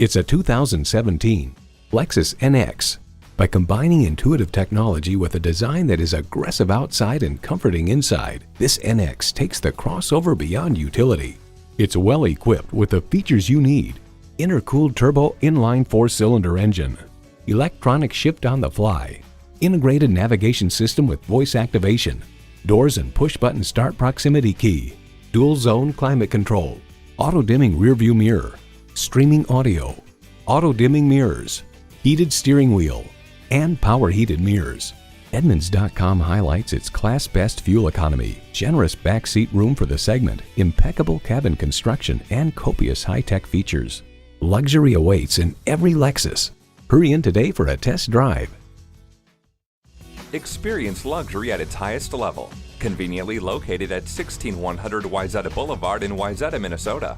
It's a 2017 Lexus NX. By combining intuitive technology with a design that is aggressive outside and comforting inside, this NX takes the crossover beyond utility. It's well equipped with the features you need: intercooled turbo inline 4-cylinder engine, electronic shift on the fly, integrated navigation system with voice activation, doors and push-button start proximity key, dual zone climate control, auto-dimming rearview mirror, streaming audio, auto-dimming mirrors, heated steering wheel, and power heated mirrors. Edmunds.com highlights its class best fuel economy, generous backseat room for the segment, impeccable cabin construction, and copious high-tech features. Luxury awaits in every Lexus. Hurry in today for a test drive. Experience luxury at its highest level. Conveniently located at 16100 Wayzata Boulevard in Wayzata, Minnesota.